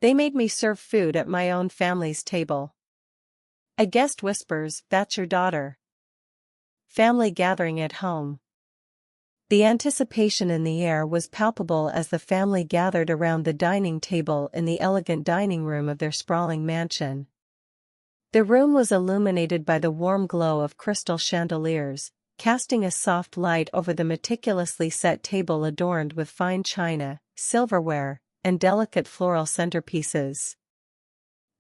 They made me serve food at my own family's table. A guest whispers, "That's your daughter." Family gathering at home. The anticipation in the air was palpable as the family gathered around the dining table in the elegant dining room of their sprawling mansion. The room was illuminated by the warm glow of crystal chandeliers, casting a soft light over the meticulously set table adorned with fine china, silverware, and delicate floral centerpieces.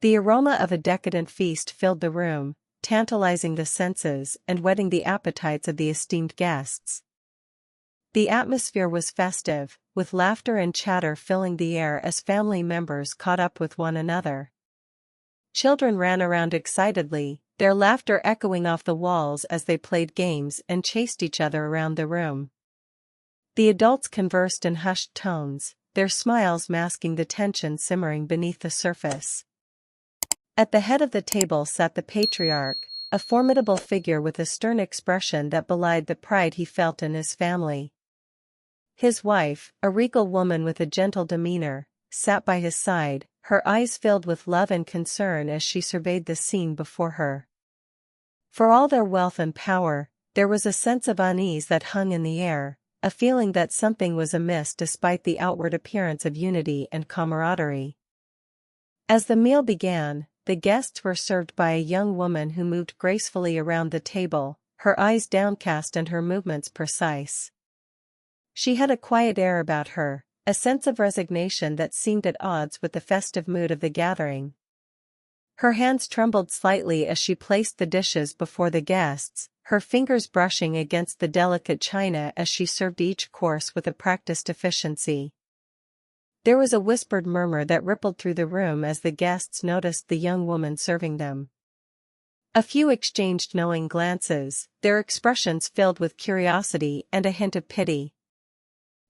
The aroma of a decadent feast filled the room, tantalizing the senses and whetting the appetites of the esteemed guests. The atmosphere was festive, with laughter and chatter filling the air as family members caught up with one another. Children ran around excitedly, their laughter echoing off the walls as they played games and chased each other around the room. The adults conversed in hushed tones, their smiles masking the tension simmering beneath the surface. At the head of the table sat the patriarch, a formidable figure with a stern expression that belied the pride he felt in his family. His wife, a regal woman with a gentle demeanor, sat by his side, her eyes filled with love and concern as she surveyed the scene before her. For all their wealth and power, there was a sense of unease that hung in the air, a feeling that something was amiss despite the outward appearance of unity and camaraderie. As the meal began, the guests were served by a young woman who moved gracefully around the table, her eyes downcast and her movements precise. She had a quiet air about her, a sense of resignation that seemed at odds with the festive mood of the gathering. Her hands trembled slightly as she placed the dishes before the guests, her fingers brushing against the delicate china as she served each course with a practiced efficiency. There was a whispered murmur that rippled through the room as the guests noticed the young woman serving them. A few exchanged knowing glances, their expressions filled with curiosity and a hint of pity.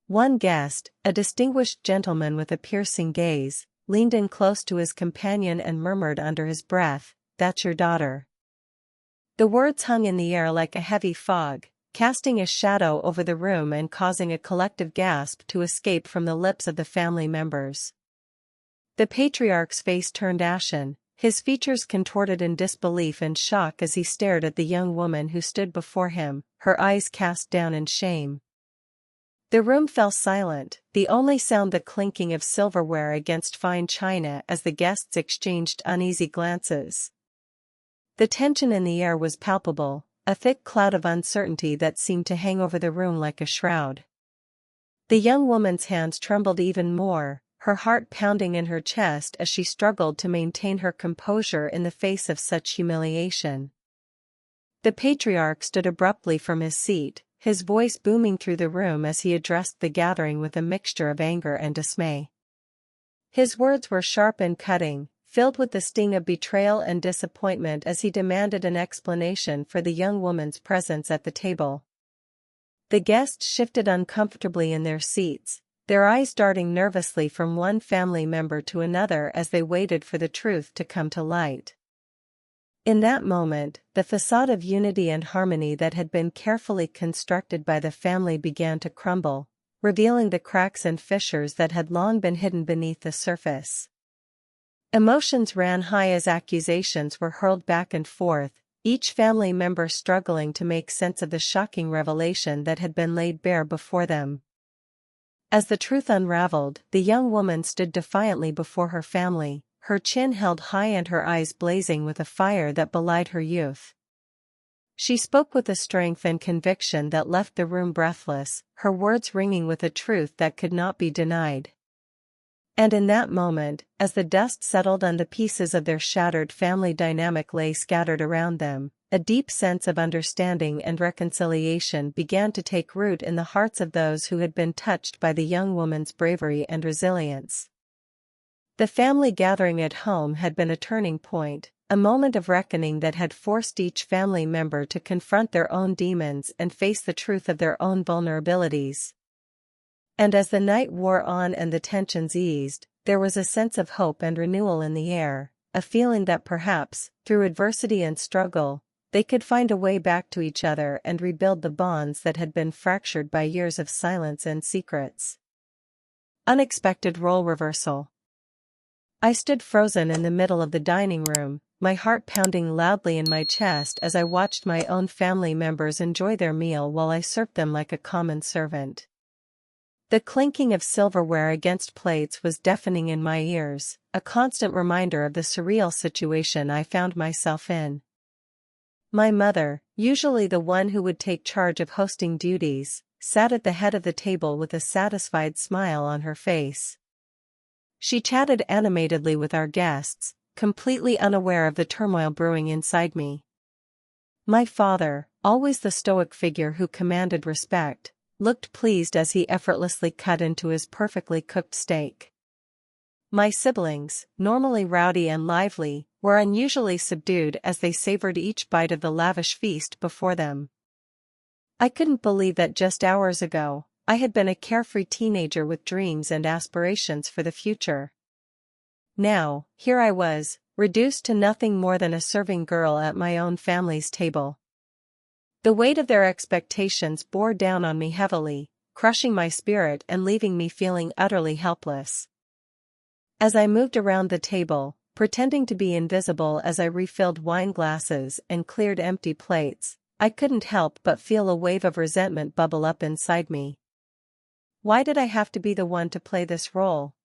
One guest, a distinguished gentleman with a piercing gaze, leaned in close to his companion and murmured under his breath, "That's your daughter." The words hung in the air like a heavy fog, casting a shadow over the room and causing a collective gasp to escape from the lips of the family members. The patriarch's face turned ashen, his features contorted in disbelief and shock as he stared at the young woman who stood before him, her eyes cast down in shame. The room fell silent, the only sound the clinking of silverware against fine china as the guests exchanged uneasy glances. The tension in the air was palpable, a thick cloud of uncertainty that seemed to hang over the room like a shroud. The young woman's hands trembled even more, her heart pounding in her chest as she struggled to maintain her composure in the face of such humiliation. The patriarch stood abruptly from his seat, his voice booming through the room as he addressed the gathering with a mixture of anger and dismay. His words were sharp and cutting, filled with the sting of betrayal and disappointment as he demanded an explanation for the young woman's presence at the table. The guests shifted uncomfortably in their seats, their eyes darting nervously from one family member to another as they waited for the truth to come to light. In that moment, the facade of unity and harmony that had been carefully constructed by the family began to crumble, revealing the cracks and fissures that had long been hidden beneath the surface. Emotions ran high as accusations were hurled back and forth, each family member struggling to make sense of the shocking revelation that had been laid bare before them. As the truth unraveled, the young woman stood defiantly before her family, her chin held high and her eyes blazing with a fire that belied her youth. She spoke with a strength and conviction that left the room breathless, her words ringing with a truth that could not be denied. And in that moment, as the dust settled on the pieces of their shattered family dynamic lay scattered around them, a deep sense of understanding and reconciliation began to take root in the hearts of those who had been touched by the young woman's bravery and resilience. The family gathering at home had been a turning point, a moment of reckoning that had forced each family member to confront their own demons and face the truth of their own vulnerabilities. And as the night wore on and the tensions eased, there was a sense of hope and renewal in the air, a feeling that perhaps, through adversity and struggle, they could find a way back to each other and rebuild the bonds that had been fractured by years of silence and secrets. Unexpected role reversal. I stood frozen in the middle of the dining room, my heart pounding loudly in my chest as I watched my own family members enjoy their meal while I served them like a common servant. The clinking of silverware against plates was deafening in my ears, a constant reminder of the surreal situation I found myself in. My mother, usually the one who would take charge of hosting duties, sat at the head of the table with a satisfied smile on her face. She chatted animatedly with our guests, completely unaware of the turmoil brewing inside me. My father, always the stoic figure who commanded respect, looked pleased as he effortlessly cut into his perfectly cooked steak. My siblings, normally rowdy and lively, were unusually subdued as they savored each bite of the lavish feast before them. I couldn't believe that just hours ago, I had been a carefree teenager with dreams and aspirations for the future. Now, here I was, reduced to nothing more than a serving girl at my own family's table. The weight of their expectations bore down on me heavily, crushing my spirit and leaving me feeling utterly helpless. As I moved around the table, pretending to be invisible as I refilled wine glasses and cleared empty plates, I couldn't help but feel a wave of resentment bubble up inside me. Why did I have to be the one to play this role?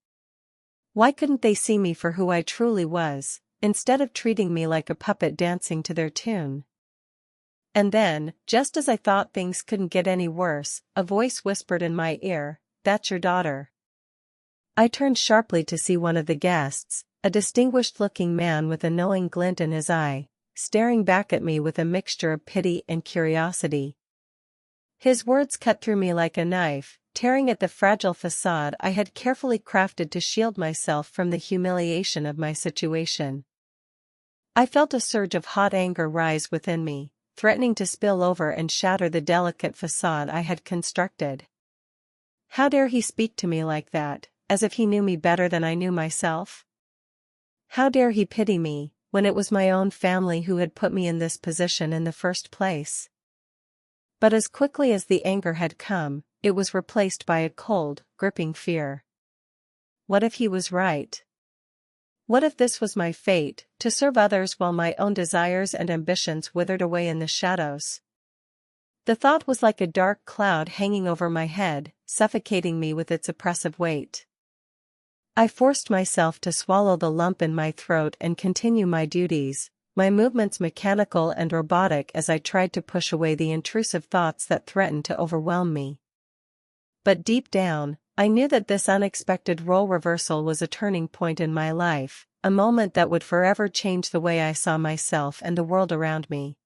Why couldn't they see me for who I truly was, instead of treating me like a puppet dancing to their tune? And then, just as I thought things couldn't get any worse, a voice whispered in my ear, "That's your daughter." I turned sharply to see one of the guests, a distinguished-looking man with a knowing glint in his eye, staring back at me with a mixture of pity and curiosity. His words cut through me like a knife, tearing at the fragile facade I had carefully crafted to shield myself from the humiliation of my situation. I felt a surge of hot anger rise within me, threatening to spill over and shatter the delicate facade I had constructed. How dare he speak to me like that, as if he knew me better than I knew myself? How dare he pity me, when it was my own family who had put me in this position in the first place? But as quickly as the anger had come, it was replaced by a cold, gripping fear. What if he was right? What if this was my fate, to serve others while my own desires and ambitions withered away in the shadows? The thought was like a dark cloud hanging over my head, suffocating me with its oppressive weight. I forced myself to swallow the lump in my throat and continue my duties, my movements mechanical and robotic as I tried to push away the intrusive thoughts that threatened to overwhelm me. But deep down, I knew that this unexpected role reversal was a turning point in my life, a moment that would forever change the way I saw myself and the world around me.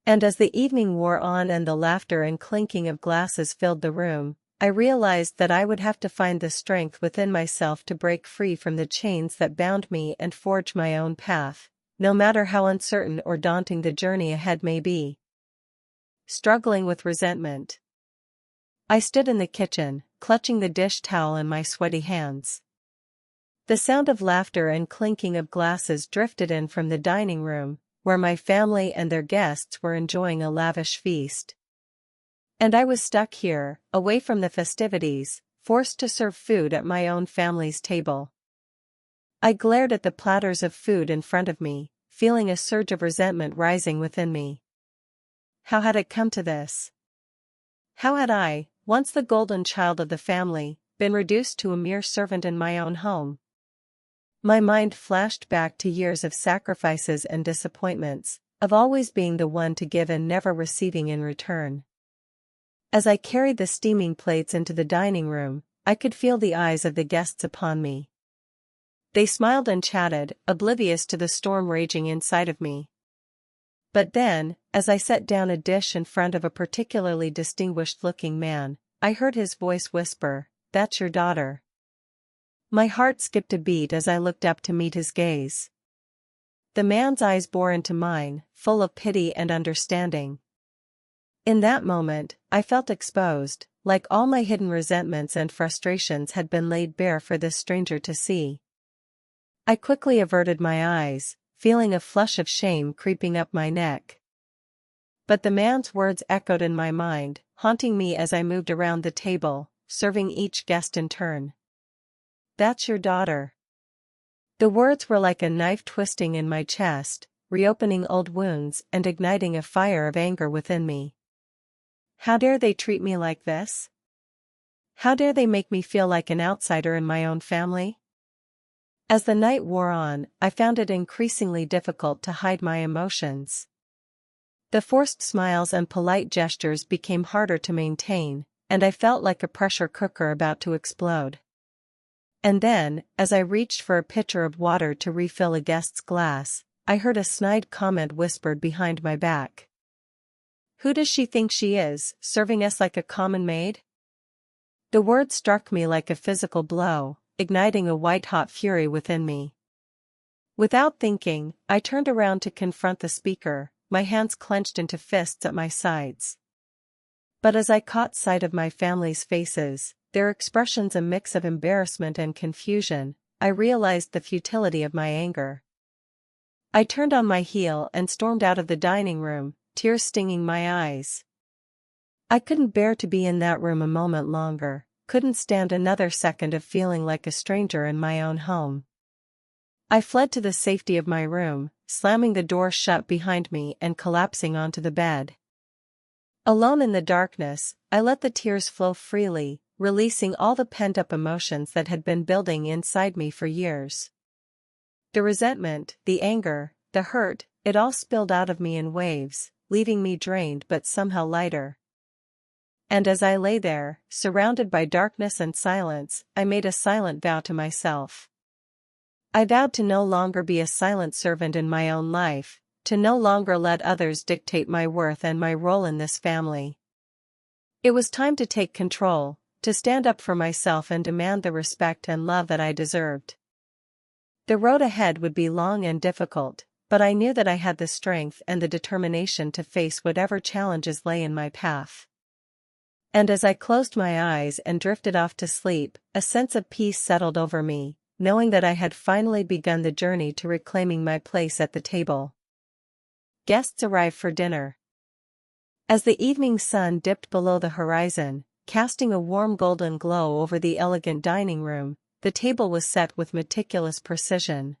And as the evening wore on and the laughter and clinking of glasses filled the room, I realized that I would have to find the strength within myself to break free from the chains that bound me and forge my own path, no matter how uncertain or daunting the journey ahead may be. Struggling with resentment, I stood in the kitchen, clutching the dish towel in my sweaty hands. The sound of laughter and clinking of glasses drifted in from the dining room, where my family and their guests were enjoying a lavish feast. And I was stuck here, away from the festivities, forced to serve food at my own family's table. I glared at the platters of food in front of me, feeling a surge of resentment rising within me. How had it come to this? How had I, once the golden child of the family, been reduced to a mere servant in my own home? My mind flashed back to years of sacrifices and disappointments, of always being the one to give and never receiving in return. As I carried the steaming plates into the dining room, I could feel the eyes of the guests upon me. They smiled and chatted, oblivious to the storm raging inside of me. But then, as I set down a dish in front of a particularly distinguished-looking man, I heard his voice whisper, "That's your daughter." My heart skipped a beat as I looked up to meet his gaze. The man's eyes bore into mine, full of pity and understanding. In that moment, I felt exposed, like all my hidden resentments and frustrations had been laid bare for this stranger to see. I quickly averted my eyes, feeling a flush of shame creeping up my neck. But the man's words echoed in my mind, haunting me as I moved around the table, serving each guest in turn. "That's your daughter." The words were like a knife twisting in my chest, reopening old wounds and igniting a fire of anger within me. How dare they treat me like this? How dare they make me feel like an outsider in my own family? As the night wore on, I found it increasingly difficult to hide my emotions. The forced smiles and polite gestures became harder to maintain, and I felt like a pressure cooker about to explode. And then, as I reached for a pitcher of water to refill a guest's glass, I heard a snide comment whispered behind my back. "Who does she think she is, serving us like a common maid?" The word struck me like a physical blow, igniting a white-hot fury within me. Without thinking, I turned around to confront the speaker, my hands clenched into fists at my sides. But as I caught sight of my family's faces, their expressions a mix of embarrassment and confusion, I realized the futility of my anger. I turned on my heel and stormed out of the dining room, tears stinging my eyes. I couldn't bear to be in that room a moment longer, couldn't stand another second of feeling like a stranger in my own home. I fled to the safety of my room, slamming the door shut behind me and collapsing onto the bed. Alone in the darkness, I let the tears flow freely, releasing all the pent-up emotions that had been building inside me for years. The resentment, the anger, the hurt, it all spilled out of me in waves, leaving me drained but somehow lighter. And as I lay there, surrounded by darkness and silence, I made a silent vow to myself. I vowed to no longer be a silent servant in my own life, to no longer let others dictate my worth and my role in this family. It was time to take control, to stand up for myself and demand the respect and love that I deserved. The road ahead would be long and difficult, but I knew that I had the strength and the determination to face whatever challenges lay in my path. And as I closed my eyes and drifted off to sleep, a sense of peace settled over me, knowing that I had finally begun the journey to reclaiming my place at the table. Guests arrived for dinner. As the evening sun dipped below the horizon, casting a warm golden glow over the elegant dining room, the table was set with meticulous precision.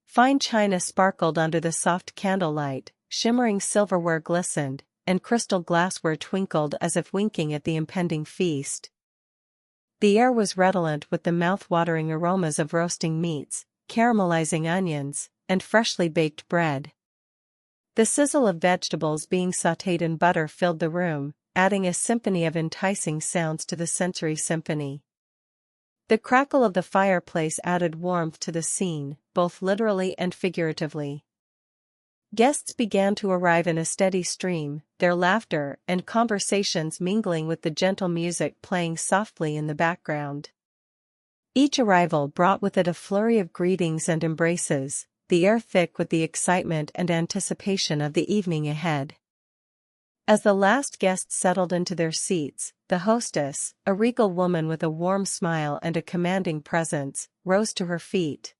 Fine china sparkled under the soft candlelight, shimmering silverware glistened, and crystal glassware twinkled as if winking at the impending feast. The air was redolent with the mouth-watering aromas of roasting meats, caramelizing onions, and freshly baked bread. The sizzle of vegetables being sautéed in butter filled the room, adding a symphony of enticing sounds to the sensory symphony. The crackle of the fireplace added warmth to the scene, both literally and figuratively. Guests began to arrive in a steady stream, their laughter and conversations mingling with the gentle music playing softly in the background. Each arrival brought with it a flurry of greetings and embraces, the air thick with the excitement and anticipation of the evening ahead. As the last guests settled into their seats, the hostess, a regal woman with a warm smile and a commanding presence, rose to her feet.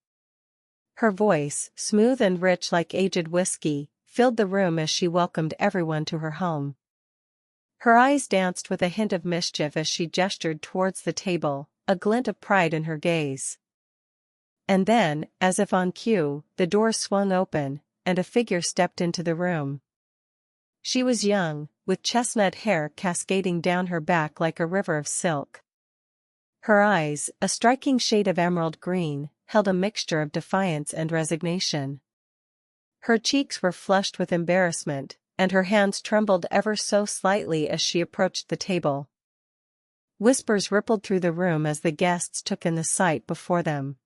Her voice, smooth and rich like aged whiskey, filled the room as she welcomed everyone to her home. Her eyes danced with a hint of mischief as she gestured towards the table, a glint of pride in her gaze. And then, as if on cue, the door swung open, and a figure stepped into the room. She was young, with chestnut hair cascading down her back like a river of silk. Her eyes, a striking shade of emerald green, held a mixture of defiance and resignation. Her cheeks were flushed with embarrassment, and her hands trembled ever so slightly as she approached the table. Whispers rippled through the room as the guests took in the sight before them.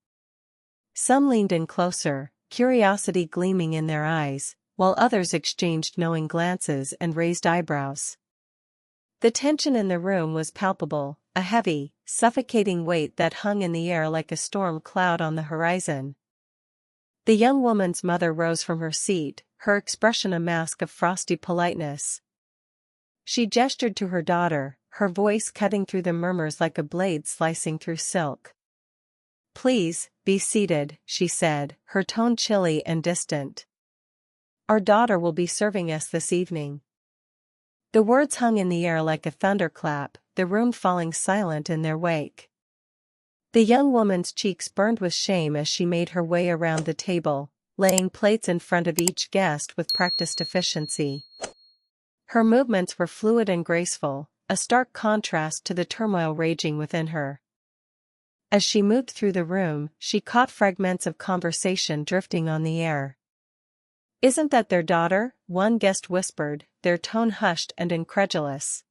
Some leaned in closer, curiosity gleaming in their eyes, while others exchanged knowing glances and raised eyebrows. The tension in the room was palpable, a heavy, suffocating weight that hung in the air like a storm cloud on the horizon. The young woman's mother rose from her seat, her expression a mask of frosty politeness. She gestured to her daughter, her voice cutting through the murmurs like a blade slicing through silk. "Please, be seated," she said, her tone chilly and distant. "Our daughter will be serving us this evening." The words hung in the air like a thunderclap, the room falling silent in their wake. The young woman's cheeks burned with shame as she made her way around the table, laying plates in front of each guest with practiced efficiency. Her movements were fluid and graceful, a stark contrast to the turmoil raging within her. As she moved through the room, she caught fragments of conversation drifting on the air. "Isn't that their daughter?" one guest whispered, their tone hushed and incredulous.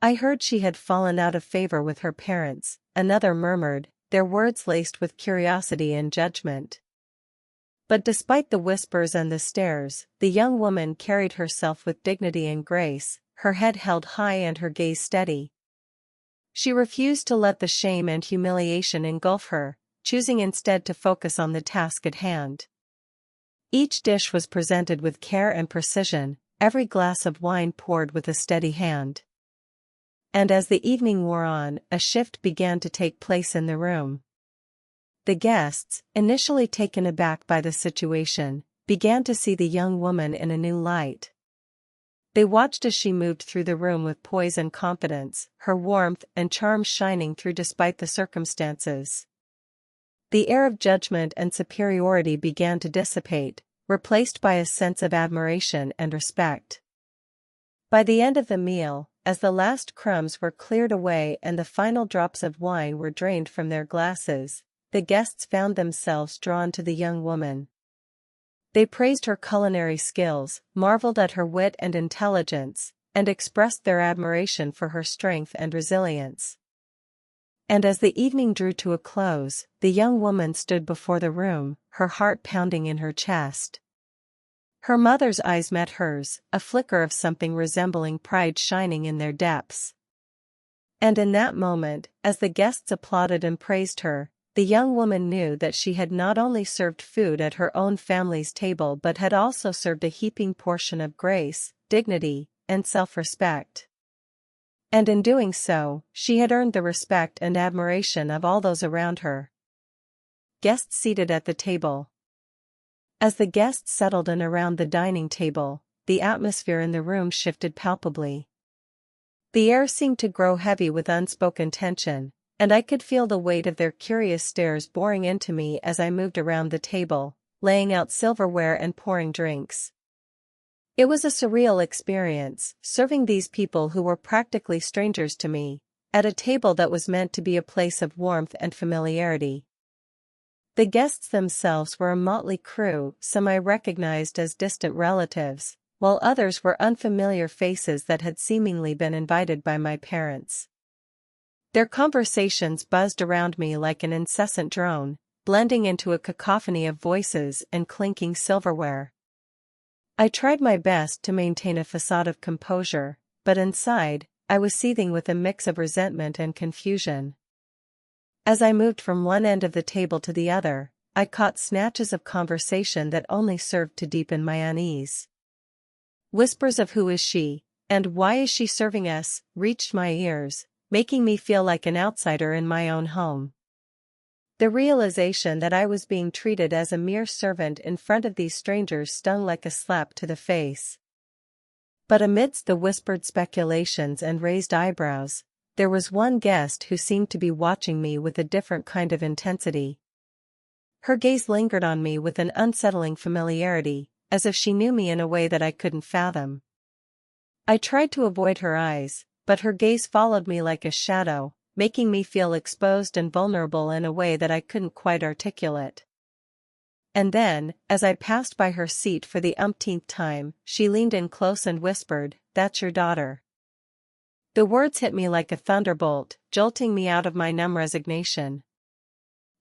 "I heard she had fallen out of favor with her parents," another murmured, their words laced with curiosity and judgment. But despite the whispers and the stares, the young woman carried herself with dignity and grace, her head held high and her gaze steady. She refused to let the shame and humiliation engulf her, choosing instead to focus on the task at hand. Each dish was presented with care and precision, every glass of wine poured with a steady hand. And as the evening wore on, a shift began to take place in the room. The guests, initially taken aback by the situation, began to see the young woman in a new light. They watched as she moved through the room with poise and confidence, her warmth and charm shining through despite the circumstances. The air of judgment and superiority began to dissipate, replaced by a sense of admiration and respect. By the end of the meal, as the last crumbs were cleared away and the final drops of wine were drained from their glasses, the guests found themselves drawn to the young woman. They praised her culinary skills, marveled at her wit and intelligence, and expressed their admiration for her strength and resilience. And as the evening drew to a close, the young woman stood before the room, her heart pounding in her chest. Her mother's eyes met hers, a flicker of something resembling pride shining in their depths. And in that moment, as the guests applauded and praised her, the young woman knew that she had not only served food at her own family's table but had also served a heaping portion of grace, dignity, and self-respect. And in doing so, she had earned the respect and admiration of all those around her. Guests seated at the table. As the guests settled in around the dining table, the atmosphere in the room shifted palpably. The air seemed to grow heavy with unspoken tension, and I could feel the weight of their curious stares boring into me as I moved around the table, laying out silverware and pouring drinks. It was a surreal experience, serving these people who were practically strangers to me, at a table that was meant to be a place of warmth and familiarity. The guests themselves were a motley crew, some I recognized as distant relatives, while others were unfamiliar faces that had seemingly been invited by my parents. Their conversations buzzed around me like an incessant drone, blending into a cacophony of voices and clinking silverware. I tried my best to maintain a facade of composure, but inside, I was seething with a mix of resentment and confusion. As I moved from one end of the table to the other, I caught snatches of conversation that only served to deepen my unease. Whispers of "who is she?" and "why is she serving us?" reached my ears, making me feel like an outsider in my own home. The realization that I was being treated as a mere servant in front of these strangers stung like a slap to the face. But amidst the whispered speculations and raised eyebrows, there was one guest who seemed to be watching me with a different kind of intensity. Her gaze lingered on me with an unsettling familiarity, as if she knew me in a way that I couldn't fathom. I tried to avoid her eyes, but her gaze followed me like a shadow, making me feel exposed and vulnerable in a way that I couldn't quite articulate. And then, as I passed by her seat for the umpteenth time, she leaned in close and whispered, "That's your daughter." The words hit me like a thunderbolt, jolting me out of my numb resignation.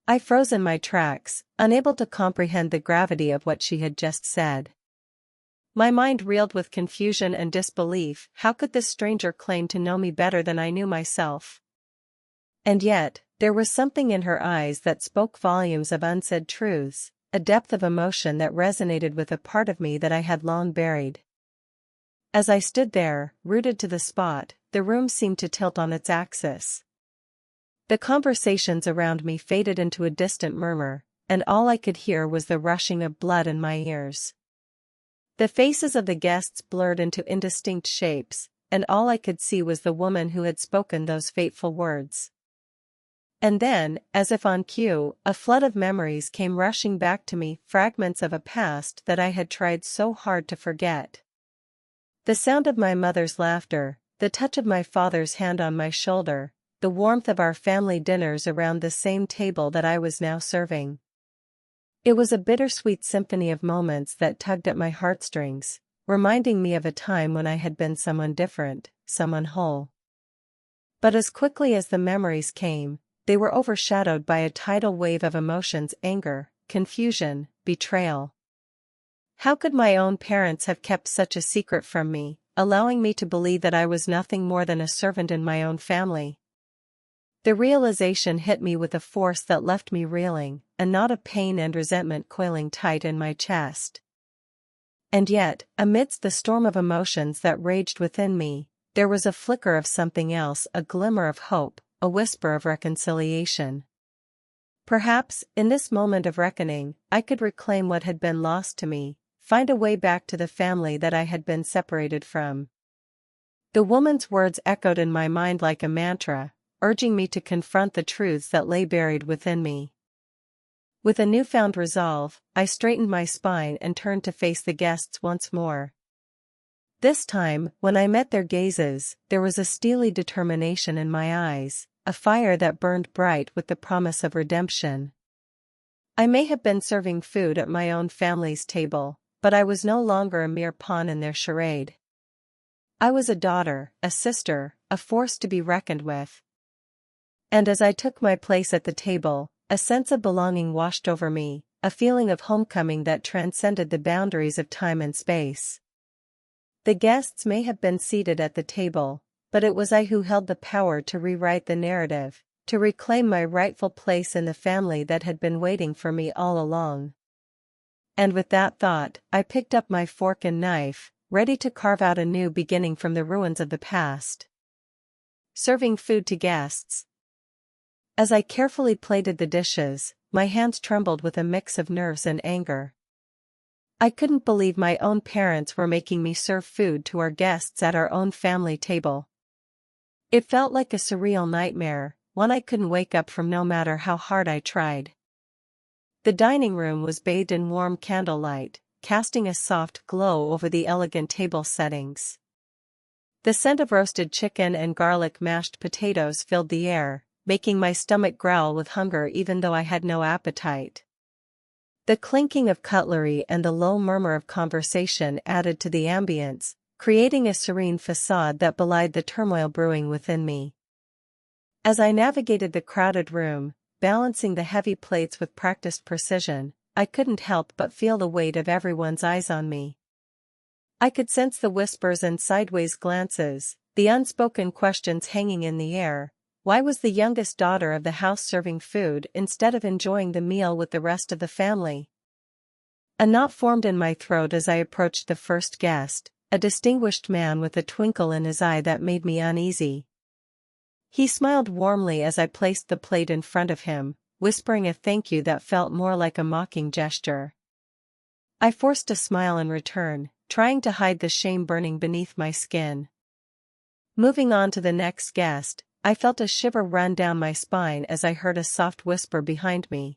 I froze in my tracks, unable to comprehend the gravity of what she had just said. My mind reeled with confusion and disbelief. How could this stranger claim to know me better than I knew myself? And yet, there was something in her eyes that spoke volumes of unsaid truths, a depth of emotion that resonated with a part of me that I had long buried. As I stood there, rooted to the spot, the room seemed to tilt on its axis. The conversations around me faded into a distant murmur, and all I could hear was the rushing of blood in my ears. The faces of the guests blurred into indistinct shapes, and all I could see was the woman who had spoken those fateful words. And then, as if on cue, a flood of memories came rushing back to me, fragments of a past that I had tried so hard to forget. The sound of my mother's laughter, the touch of my father's hand on my shoulder, the warmth of our family dinners around the same table that I was now serving. It was a bittersweet symphony of moments that tugged at my heartstrings, reminding me of a time when I had been someone different, someone whole. But as quickly as the memories came, they were overshadowed by a tidal wave of emotions: anger, confusion, betrayal. How could my own parents have kept such a secret from me, allowing me to believe that I was nothing more than a servant in my own family? The realization hit me with a force that left me reeling, a knot of pain and resentment coiling tight in my chest. And yet, amidst the storm of emotions that raged within me, there was a flicker of something else, a glimmer of hope, a whisper of reconciliation. Perhaps, in this moment of reckoning, I could reclaim what had been lost to me, find a way back to the family that I had been separated from. The woman's words echoed in my mind like a mantra, urging me to confront the truths that lay buried within me. With a newfound resolve, I straightened my spine and turned to face the guests once more. This time, when I met their gazes, there was a steely determination in my eyes, a fire that burned bright with the promise of redemption. I may have been serving food at my own family's table, but I was no longer a mere pawn in their charade. I was a daughter, a sister, a force to be reckoned with. And as I took my place at the table, a sense of belonging washed over me, a feeling of homecoming that transcended the boundaries of time and space. The guests may have been seated at the table, but it was I who held the power to rewrite the narrative, to reclaim my rightful place in the family that had been waiting for me all along. And with that thought, I picked up my fork and knife, ready to carve out a new beginning from the ruins of the past. Serving food to guests. As I carefully plated the dishes, my hands trembled with a mix of nerves and anger. I couldn't believe my own parents were making me serve food to our guests at our own family table. It felt like a surreal nightmare, one I couldn't wake up from no matter how hard I tried. The dining room was bathed in warm candlelight, casting a soft glow over the elegant table settings. The scent of roasted chicken and garlic mashed potatoes filled the air, making my stomach growl with hunger even though I had no appetite. The clinking of cutlery and the low murmur of conversation added to the ambience, creating a serene facade that belied the turmoil brewing within me. As I navigated the crowded room, balancing the heavy plates with practiced precision, I couldn't help but feel the weight of everyone's eyes on me. I could sense the whispers and sideways glances, the unspoken questions hanging in the air. Why was the youngest daughter of the house serving food instead of enjoying the meal with the rest of the family? A knot formed in my throat as I approached the first guest, a distinguished man with a twinkle in his eye that made me uneasy. He smiled warmly as I placed the plate in front of him, whispering a thank you that felt more like a mocking gesture. I forced a smile in return, trying to hide the shame burning beneath my skin. Moving on to the next guest, I felt a shiver run down my spine as I heard a soft whisper behind me.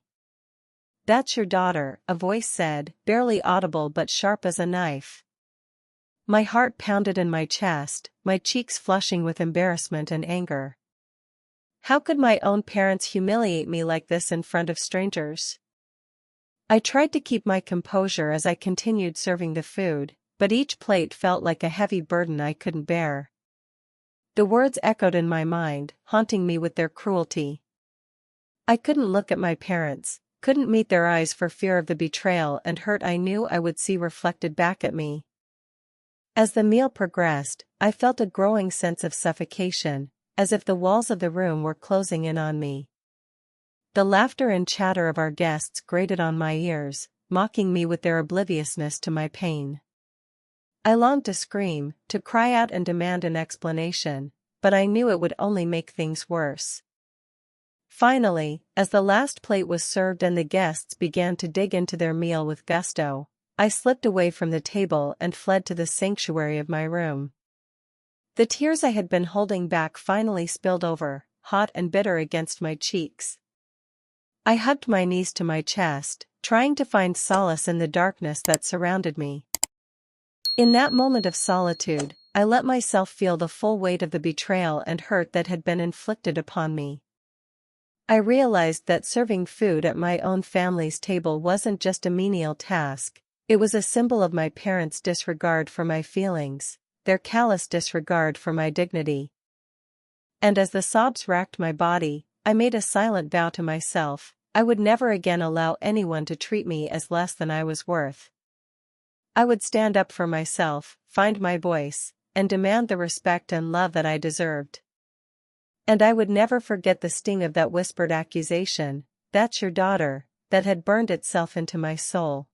"That's your daughter," a voice said, barely audible but sharp as a knife. My heart pounded in my chest, my cheeks flushing with embarrassment and anger. How could my own parents humiliate me like this in front of strangers? I tried to keep my composure as I continued serving the food, but each plate felt like a heavy burden I couldn't bear. The words echoed in my mind, haunting me with their cruelty. I couldn't look at my parents, couldn't meet their eyes for fear of the betrayal and hurt I knew I would see reflected back at me. As the meal progressed, I felt a growing sense of suffocation, as if the walls of the room were closing in on me. The laughter and chatter of our guests grated on my ears, mocking me with their obliviousness to my pain. I longed to scream, to cry out and demand an explanation, but I knew it would only make things worse. Finally, as the last plate was served and the guests began to dig into their meal with gusto, I slipped away from the table and fled to the sanctuary of my room. The tears I had been holding back finally spilled over, hot and bitter against my cheeks. I hugged my knees to my chest, trying to find solace in the darkness that surrounded me. In that moment of solitude, I let myself feel the full weight of the betrayal and hurt that had been inflicted upon me. I realized that serving food at my own family's table wasn't just a menial task, it was a symbol of my parents' disregard for my feelings, their callous disregard for my dignity. And as the sobs racked my body, I made a silent vow to myself, I would never again allow anyone to treat me as less than I was worth. I would stand up for myself, find my voice, and demand the respect and love that I deserved. And I would never forget the sting of that whispered accusation, "That's your daughter," that had burned itself into my soul.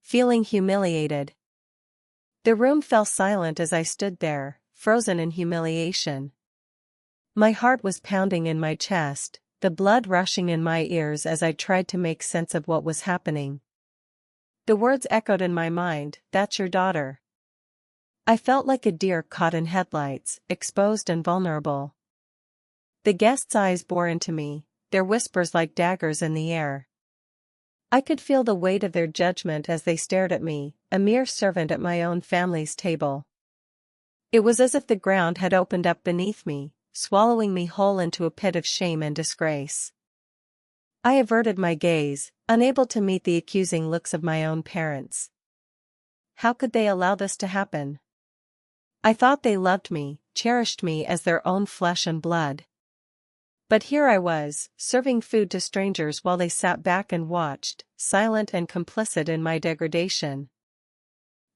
Feeling humiliated. The room fell silent as I stood there, frozen in humiliation. My heart was pounding in my chest, the blood rushing in my ears as I tried to make sense of what was happening. The words echoed in my mind, "That's your daughter." I felt like a deer caught in headlights, exposed and vulnerable. The guests' eyes bore into me, their whispers like daggers in the air. I could feel the weight of their judgment as they stared at me, a mere servant at my own family's table. It was as if the ground had opened up beneath me, swallowing me whole into a pit of shame and disgrace. I averted my gaze, unable to meet the accusing looks of my own parents. How could they allow this to happen? I thought they loved me, cherished me as their own flesh and blood. But here I was, serving food to strangers while they sat back and watched, silent and complicit in my degradation.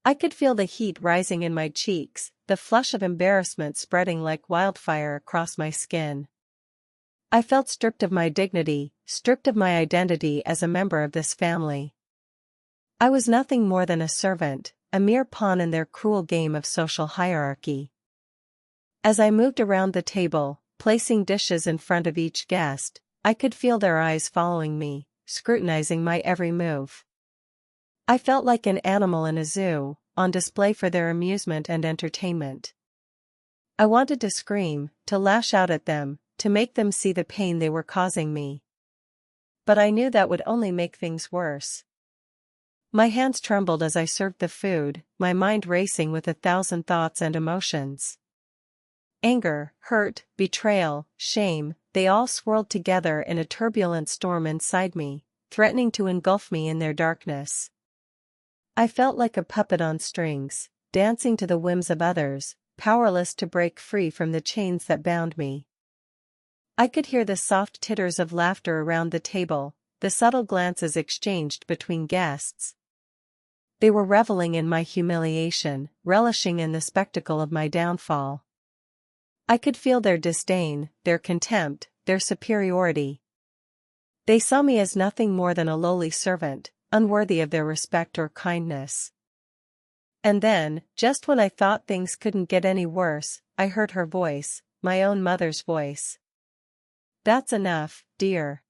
I could feel the heat rising in my cheeks, the flush of embarrassment spreading like wildfire across my skin. I felt stripped of my dignity, stripped of my identity as a member of this family. I was nothing more than a servant, a mere pawn in their cruel game of social hierarchy. As I moved around the table, placing dishes in front of each guest, I could feel their eyes following me, scrutinizing my every move. I felt like an animal in a zoo, on display for their amusement and entertainment. I wanted to scream, to lash out at them, to make them see the pain they were causing me. But I knew that would only make things worse. My hands trembled as I served the food, my mind racing with 1,000 thoughts and emotions. Anger, hurt, betrayal, shame, they all swirled together in a turbulent storm inside me, threatening to engulf me in their darkness. I felt like a puppet on strings, dancing to the whims of others, powerless to break free from the chains that bound me. I could hear the soft titters of laughter around the table, the subtle glances exchanged between guests. They were reveling in my humiliation, relishing in the spectacle of my downfall. I could feel their disdain, their contempt, their superiority. They saw me as nothing more than a lowly servant, unworthy of their respect or kindness. And then, just when I thought things couldn't get any worse, I heard her voice, my own mother's voice. "That's enough, dear.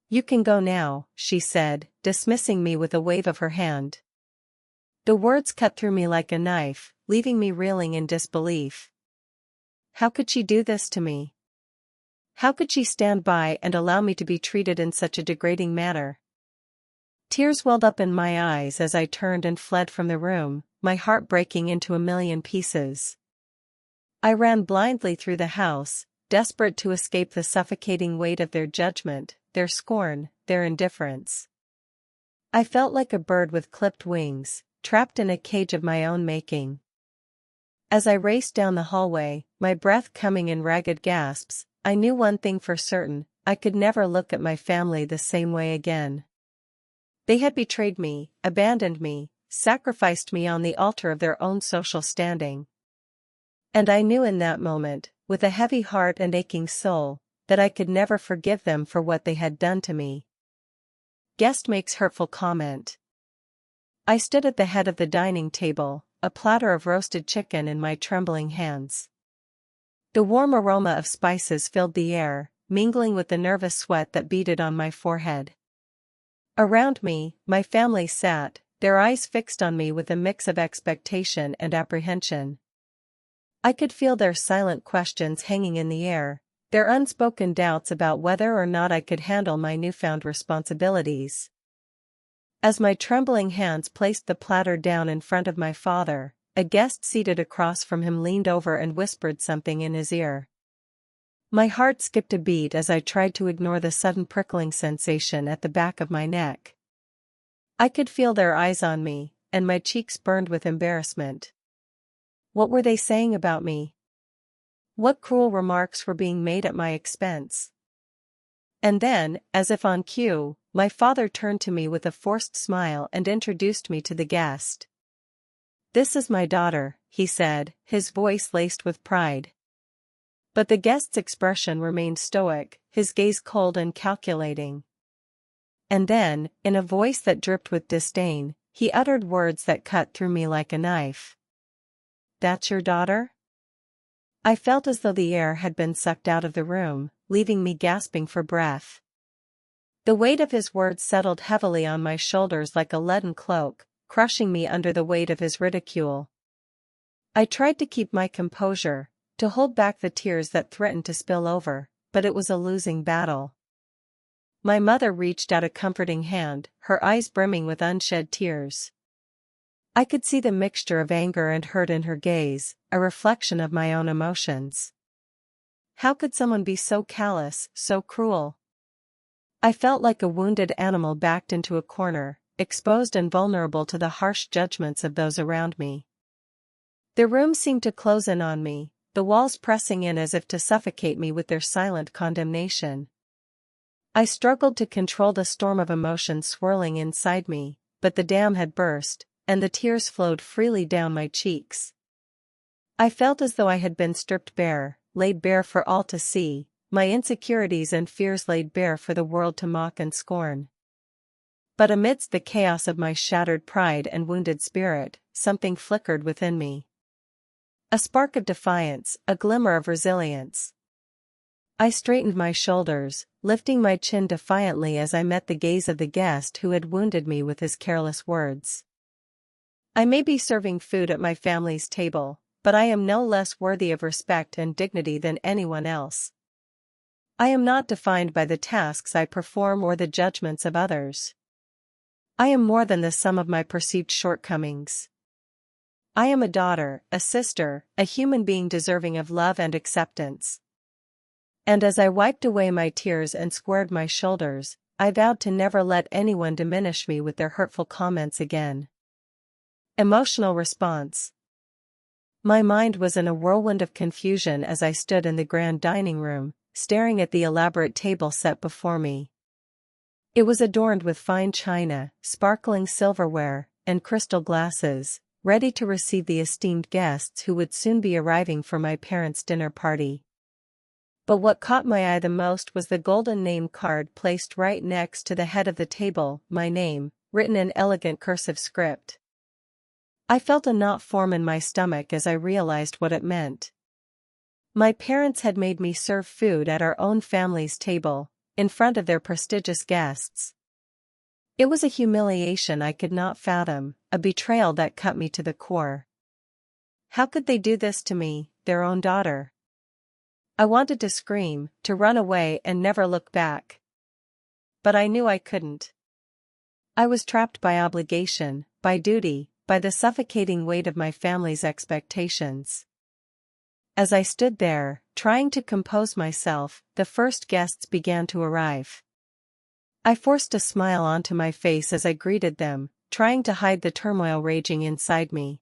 You can go now," she said, dismissing me with a wave of her hand. The words cut through me like a knife, leaving me reeling in disbelief. How could she do this to me? How could she stand by and allow me to be treated in such a degrading manner? Tears welled up in my eyes as I turned and fled from the room, my heart breaking into a million pieces. I ran blindly through the house, desperate to escape the suffocating weight of their judgment, their scorn, their indifference. I felt like a bird with clipped wings, trapped in a cage of my own making. As I raced down the hallway, my breath coming in ragged gasps, I knew one thing for certain, I could never look at my family the same way again. They had betrayed me, abandoned me, sacrificed me on the altar of their own social standing. And I knew in that moment, with a heavy heart and aching soul, that I could never forgive them for what they had done to me. Guest makes hurtful comment. I stood at the head of the dining table, a platter of roasted chicken in my trembling hands. The warm aroma of spices filled the air, mingling with the nervous sweat that beaded on my forehead. Around me, my family sat, their eyes fixed on me with a mix of expectation and apprehension. I could feel their silent questions hanging in the air, Their unspoken doubts about whether or not I could handle my newfound responsibilities. As my trembling hands placed the platter down in front of my father, a guest seated across from him leaned over and whispered something in his ear. My heart skipped a beat as I tried to ignore the sudden prickling sensation at the back of my neck. I could feel their eyes on me, and my cheeks burned with embarrassment. What were they saying about me? What cruel remarks were being made at my expense? And then, as if on cue, my father turned to me with a forced smile and introduced me to the guest. "This is my daughter," he said, his voice laced with pride. But the guest's expression remained stoic, his gaze cold and calculating. And then, in a voice that dripped with disdain, he uttered words that cut through me like a knife. "That's your daughter?" I felt as though the air had been sucked out of the room, leaving me gasping for breath. The weight of his words settled heavily on my shoulders like a leaden cloak, crushing me under the weight of his ridicule. I tried to keep my composure, to hold back the tears that threatened to spill over, but it was a losing battle. My mother reached out a comforting hand, her eyes brimming with unshed tears. I could see the mixture of anger and hurt in her gaze, a reflection of my own emotions. How could someone be so callous, so cruel? I felt like a wounded animal backed into a corner, exposed and vulnerable to the harsh judgments of those around me. The room seemed to close in on me, the walls pressing in as if to suffocate me with their silent condemnation. I struggled to control the storm of emotion swirling inside me, but the dam had burst, and the tears flowed freely down my cheeks. I felt as though I had been stripped bare, laid bare for all to see, my insecurities and fears laid bare for the world to mock and scorn. But amidst the chaos of my shattered pride and wounded spirit, something flickered within me. A spark of defiance, a glimmer of resilience. I straightened my shoulders, lifting my chin defiantly as I met the gaze of the guest who had wounded me with his careless words. I may be serving food at my family's table, but I am no less worthy of respect and dignity than anyone else. I am not defined by the tasks I perform or the judgments of others. I am more than the sum of my perceived shortcomings. I am a daughter, a sister, a human being deserving of love and acceptance. And as I wiped away my tears and squared my shoulders, I vowed to never let anyone diminish me with their hurtful comments again. Emotional response. My mind was in a whirlwind of confusion as I stood in the grand dining room, staring at the elaborate table set before me. It was adorned with fine china, sparkling silverware, and crystal glasses, ready to receive the esteemed guests who would soon be arriving for my parents' dinner party. But what caught my eye the most was the golden name card placed right next to the head of the table, my name, written in elegant cursive script. I felt a knot form in my stomach as I realized what it meant. My parents had made me serve food at our own family's table, in front of their prestigious guests. It was a humiliation I could not fathom, a betrayal that cut me to the core. How could they do this to me, their own daughter? I wanted to scream, to run away and never look back. But I knew I couldn't. I was trapped by obligation, by duty, by the suffocating weight of my family's expectations. As I stood there, trying to compose myself, the first guests began to arrive. I forced a smile onto my face as I greeted them, trying to hide the turmoil raging inside me.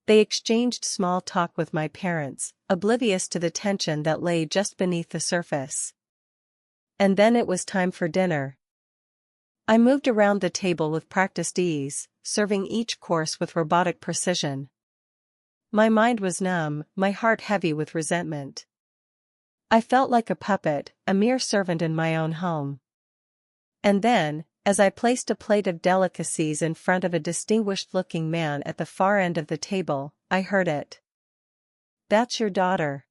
They exchanged small talk with my parents, oblivious to the tension that lay just beneath the surface. And then it was time for dinner. I moved around the table with practiced ease, serving each course with robotic precision. My mind was numb, my heart heavy with resentment. I felt like a puppet, a mere servant in my own home. And then, as I placed a plate of delicacies in front of a distinguished-looking man at the far end of the table, I heard it. "That's your daughter."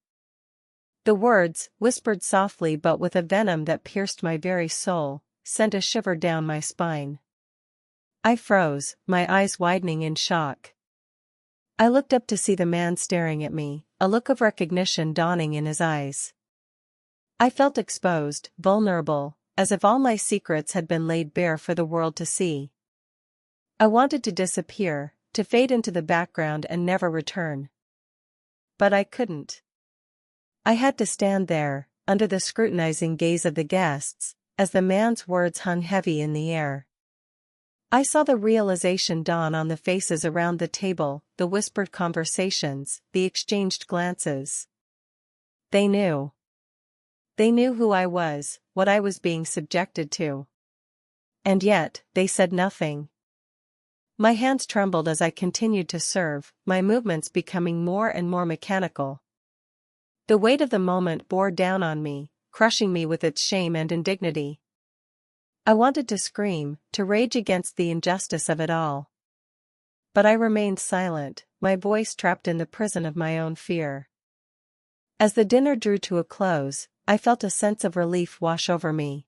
The words, whispered softly but with a venom that pierced my very soul, sent a shiver down my spine. I froze, my eyes widening in shock. I looked up to see the man staring at me, a look of recognition dawning in his eyes. I felt exposed, vulnerable, as if all my secrets had been laid bare for the world to see. I wanted to disappear, to fade into the background and never return. But I couldn't. I had to stand there, under the scrutinizing gaze of the guests, as the man's words hung heavy in the air. I saw the realization dawn on the faces around the table, the whispered conversations, the exchanged glances. They knew. They knew who I was, what I was being subjected to. And yet, they said nothing. My hands trembled as I continued to serve, my movements becoming more and more mechanical. The weight of the moment bore down on me, crushing me with its shame and indignity. I wanted to scream, to rage against the injustice of it all. But I remained silent, my voice trapped in the prison of my own fear. As the dinner drew to a close, I felt a sense of relief wash over me.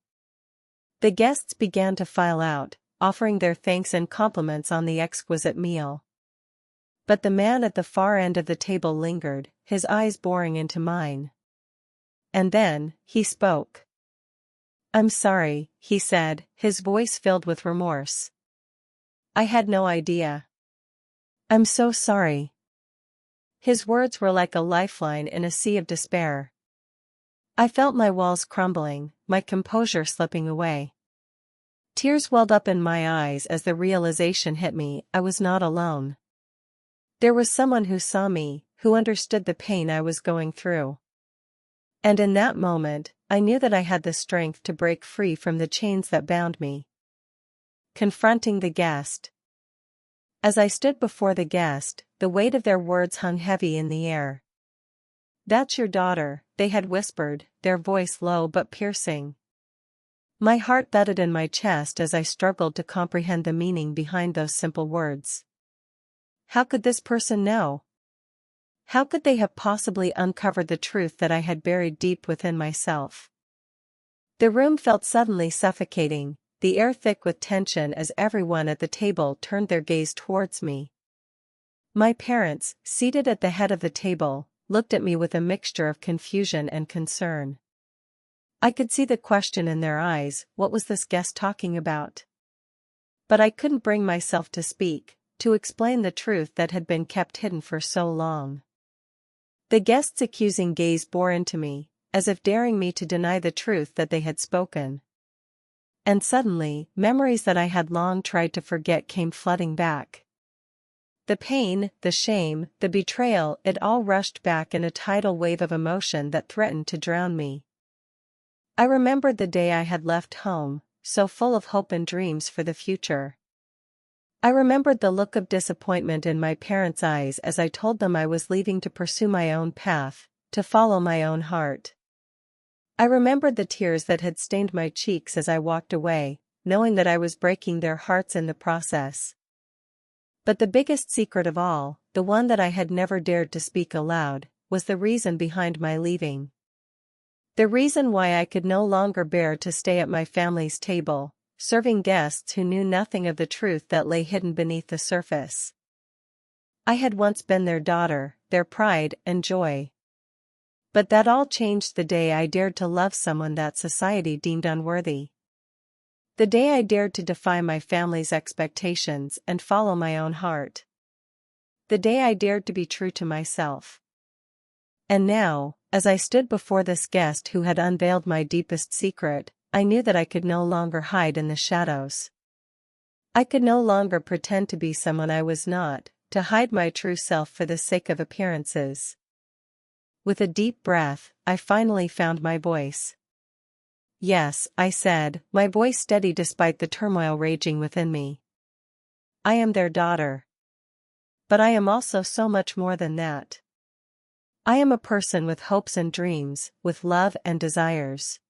The guests began to file out, offering their thanks and compliments on the exquisite meal. But the man at the far end of the table lingered, his eyes boring into mine. And then, he spoke. "I'm sorry," he said, his voice filled with remorse. "I had no idea. I'm so sorry." His words were like a lifeline in a sea of despair. I felt my walls crumbling, my composure slipping away. Tears welled up in my eyes as the realization hit me, I was not alone. There was someone who saw me, who understood the pain I was going through. And in that moment, I knew that I had the strength to break free from the chains that bound me. Confronting the guest. As I stood before the guest, the weight of their words hung heavy in the air. "That's your daughter," they had whispered, their voice low but piercing. My heart thudded in my chest as I struggled to comprehend the meaning behind those simple words. How could this person know? How could they have possibly uncovered the truth that I had buried deep within myself? The room felt suddenly suffocating, the air thick with tension as everyone at the table turned their gaze towards me. My parents, seated at the head of the table, looked at me with a mixture of confusion and concern. I could see the question in their eyes, what was this guest talking about? But I couldn't bring myself to speak, to explain the truth that had been kept hidden for so long. The guest's accusing gaze bore into me, as if daring me to deny the truth that they had spoken. And suddenly, memories that I had long tried to forget came flooding back. The pain, the shame, the betrayal, it all rushed back in a tidal wave of emotion that threatened to drown me. I remembered the day I had left home, so full of hope and dreams for the future. I remembered the look of disappointment in my parents' eyes as I told them I was leaving to pursue my own path, to follow my own heart. I remembered the tears that had stained my cheeks as I walked away, knowing that I was breaking their hearts in the process. But the biggest secret of all, the one that I had never dared to speak aloud, was the reason behind my leaving. The reason why I could no longer bear to stay at my family's table, serving guests who knew nothing of the truth that lay hidden beneath the surface. I had once been their daughter, their pride and joy. But that all changed the day I dared to love someone that society deemed unworthy. The day I dared to defy my family's expectations and follow my own heart. The day I dared to be true to myself. And now, as I stood before this guest who had unveiled my deepest secret, I knew that I could no longer hide in the shadows. I could no longer pretend to be someone I was not, to hide my true self for the sake of appearances. With a deep breath, I finally found my voice. "Yes," I said, my voice steady despite the turmoil raging within me. "I am their daughter. But I am also so much more than that. I am a person with hopes and dreams, with love and desires.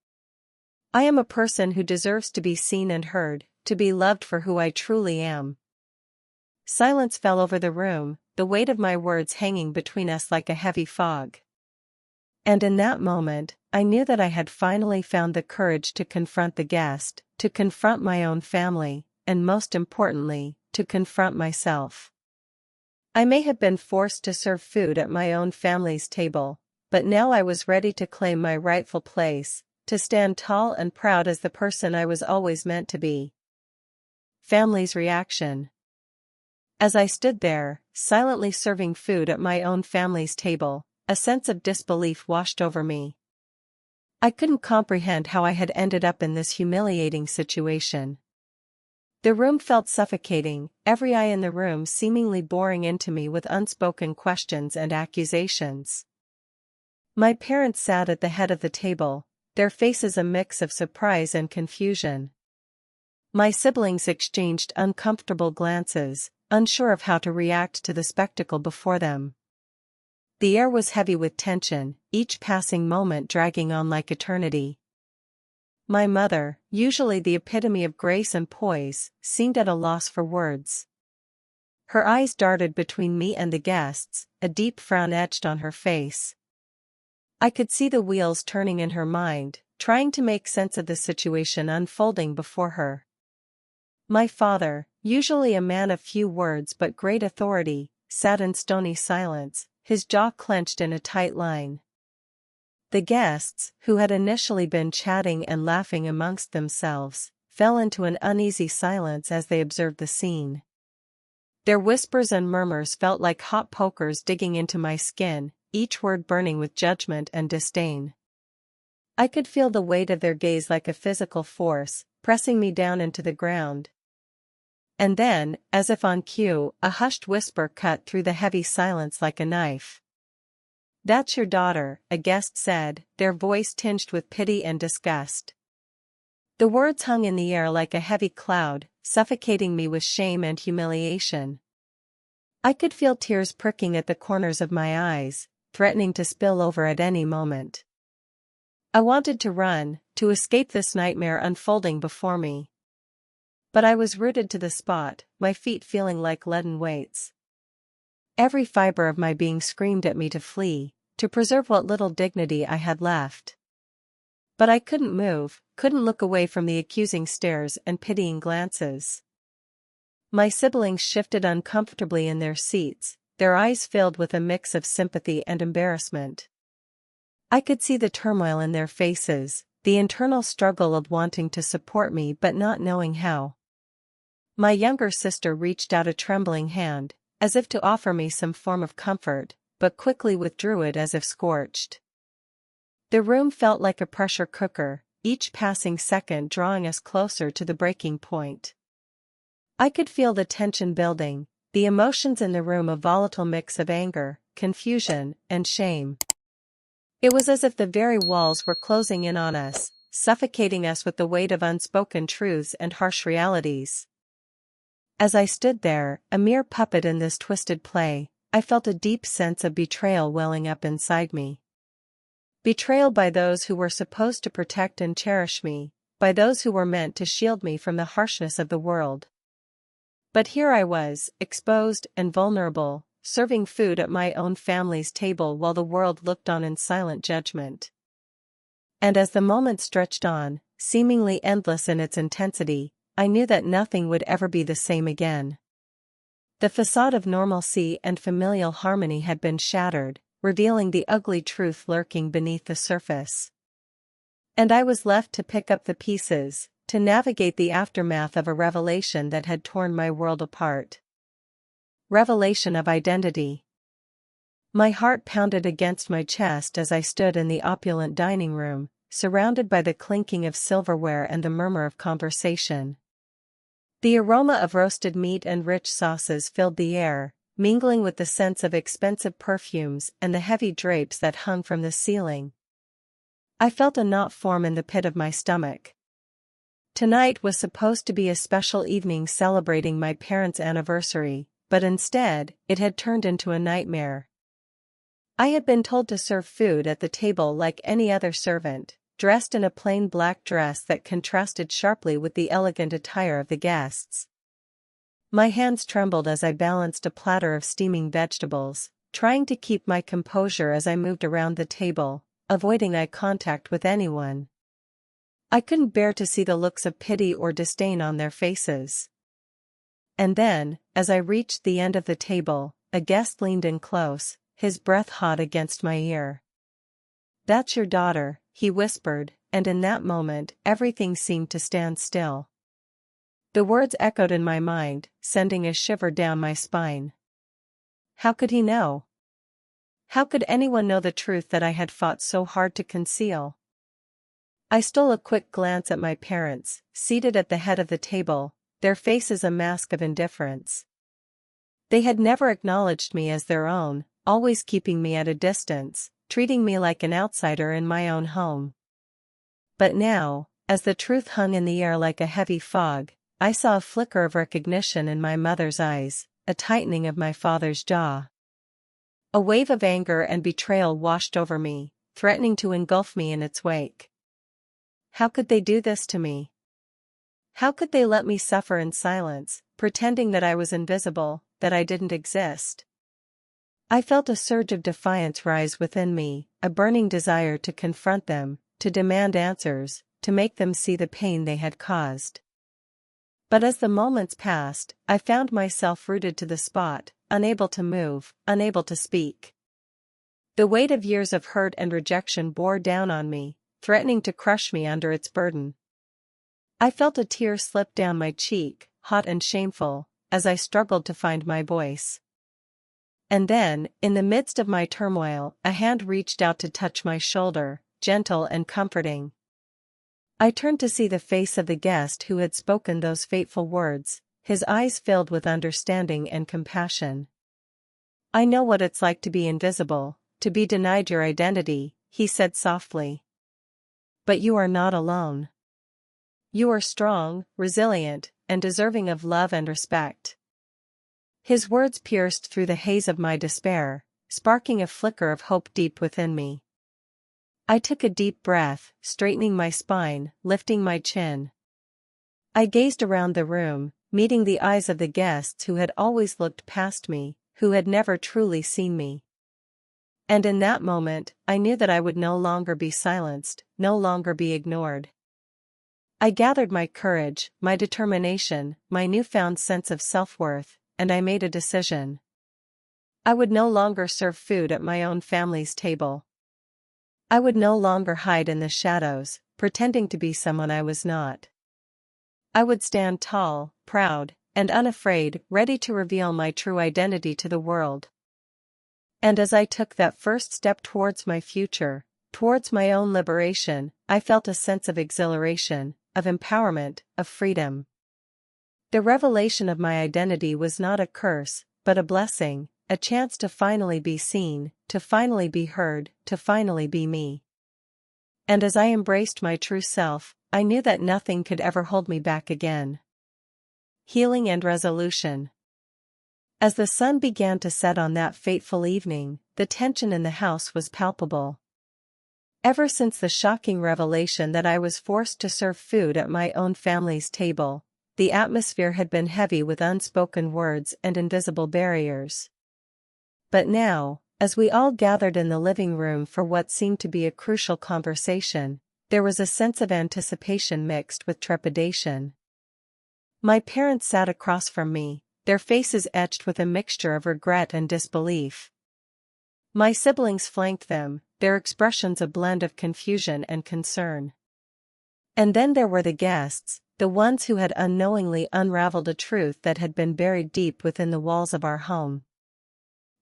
I am a person who deserves to be seen and heard, to be loved for who I truly am." Silence fell over the room, the weight of my words hanging between us like a heavy fog. And in that moment, I knew that I had finally found the courage to confront the guest, to confront my own family, and most importantly, to confront myself. I may have been forced to serve food at my own family's table, but now I was ready to claim my rightful place, to stand tall and proud as the person I was always meant to be. Family's reaction. As I stood there, silently serving food at my own family's table, a sense of disbelief washed over me. I couldn't comprehend how I had ended up in this humiliating situation. The room felt suffocating, every eye in the room seemingly boring into me with unspoken questions and accusations. My parents sat at the head of the table, their faces a mix of surprise and confusion. My siblings exchanged uncomfortable glances, unsure of how to react to the spectacle before them. The air was heavy with tension, each passing moment dragging on like eternity. My mother, usually the epitome of grace and poise, seemed at a loss for words. Her eyes darted between me and the guests, a deep frown etched on her face. I could see the wheels turning in her mind, trying to make sense of the situation unfolding before her. My father, usually a man of few words but great authority, sat in stony silence, his jaw clenched in a tight line. The guests, who had initially been chatting and laughing amongst themselves, fell into an uneasy silence as they observed the scene. Their whispers and murmurs felt like hot pokers digging into my skin, each word burning with judgment and disdain. I could feel the weight of their gaze like a physical force, pressing me down into the ground. And then, as if on cue, a hushed whisper cut through the heavy silence like a knife. "That's your daughter," a guest said, their voice tinged with pity and disgust. The words hung in the air like a heavy cloud, suffocating me with shame and humiliation. I could feel tears pricking at the corners of my eyes, threatening to spill over at any moment. I wanted to run, to escape this nightmare unfolding before me. But I was rooted to the spot, my feet feeling like leaden weights. Every fiber of my being screamed at me to flee, to preserve what little dignity I had left. But I couldn't move, couldn't look away from the accusing stares and pitying glances. My siblings shifted uncomfortably in their seats, their eyes filled with a mix of sympathy and embarrassment. I could see the turmoil in their faces, the internal struggle of wanting to support me but not knowing how. My younger sister reached out a trembling hand, as if to offer me some form of comfort, but quickly withdrew it as if scorched. The room felt like a pressure cooker, each passing second drawing us closer to the breaking point. I could feel the tension building, the emotions in the room a volatile mix of anger, confusion, and shame. It was as if the very walls were closing in on us, suffocating us with the weight of unspoken truths and harsh realities. As I stood there, a mere puppet in this twisted play, I felt a deep sense of betrayal welling up inside me. Betrayal by those who were supposed to protect and cherish me, by those who were meant to shield me from the harshness of the world. But here I was, exposed and vulnerable, serving food at my own family's table while the world looked on in silent judgment. And as the moment stretched on, seemingly endless in its intensity, I knew that nothing would ever be the same again. The facade of normalcy and familial harmony had been shattered, revealing the ugly truth lurking beneath the surface. And I was left to pick up the pieces, to navigate the aftermath of a revelation that had torn my world apart. Revelation of identity. My heart pounded against my chest as I stood in the opulent dining room, surrounded by the clinking of silverware and the murmur of conversation. The aroma of roasted meat and rich sauces filled the air, mingling with the scents of expensive perfumes and the heavy drapes that hung from the ceiling. I felt a knot form in the pit of my stomach. Tonight was supposed to be a special evening celebrating my parents' anniversary, but instead, it had turned into a nightmare. I had been told to serve food at the table like any other servant, dressed in a plain black dress that contrasted sharply with the elegant attire of the guests. My hands trembled as I balanced a platter of steaming vegetables, trying to keep my composure as I moved around the table, avoiding eye contact with anyone. I couldn't bear to see the looks of pity or disdain on their faces. And then, as I reached the end of the table, a guest leaned in close, his breath hot against my ear. "That's your daughter," he whispered, and in that moment everything seemed to stand still. The words echoed in my mind, sending a shiver down my spine. How could he know? How could anyone know the truth that I had fought so hard to conceal? I stole a quick glance at my parents, seated at the head of the table, their faces a mask of indifference. They had never acknowledged me as their own, always keeping me at a distance, treating me like an outsider in my own home. But now, as the truth hung in the air like a heavy fog, I saw a flicker of recognition in my mother's eyes, a tightening of my father's jaw. A wave of anger and betrayal washed over me, threatening to engulf me in its wake. How could they do this to me? How could they let me suffer in silence, pretending that I was invisible, that I didn't exist? I felt a surge of defiance rise within me, a burning desire to confront them, to demand answers, to make them see the pain they had caused. But as the moments passed, I found myself rooted to the spot, unable to move, unable to speak. The weight of years of hurt and rejection bore down on me, threatening to crush me under its burden. I felt a tear slip down my cheek, hot and shameful, as I struggled to find my voice. And then, in the midst of my turmoil, a hand reached out to touch my shoulder, gentle and comforting. I turned to see the face of the guest who had spoken those fateful words, his eyes filled with understanding and compassion. "I know what it's like to be invisible, to be denied your identity," he said softly. "But you are not alone. You are strong, resilient, and deserving of love and respect." His words pierced through the haze of my despair, sparking a flicker of hope deep within me. I took a deep breath, straightening my spine, lifting my chin. I gazed around the room, meeting the eyes of the guests who had always looked past me, who had never truly seen me. And in that moment, I knew that I would no longer be silenced, no longer be ignored. I gathered my courage, my determination, my newfound sense of self-worth, and I made a decision. I would no longer serve food at my own family's table. I would no longer hide in the shadows, pretending to be someone I was not. I would stand tall, proud, and unafraid, ready to reveal my true identity to the world. And as I took that first step towards my future, towards my own liberation, I felt a sense of exhilaration, of empowerment, of freedom. The revelation of my identity was not a curse, but a blessing, a chance to finally be seen, to finally be heard, to finally be me. And as I embraced my true self, I knew that nothing could ever hold me back again. Healing and resolution. As the sun began to set on that fateful evening, the tension in the house was palpable. Ever since the shocking revelation that I was forced to serve food at my own family's table, the atmosphere had been heavy with unspoken words and invisible barriers. But now, as we all gathered in the living room for what seemed to be a crucial conversation, there was a sense of anticipation mixed with trepidation. My parents sat across from me, their faces etched with a mixture of regret and disbelief. My siblings flanked them, their expressions a blend of confusion and concern. And then there were the guests, the ones who had unknowingly unraveled a truth that had been buried deep within the walls of our home.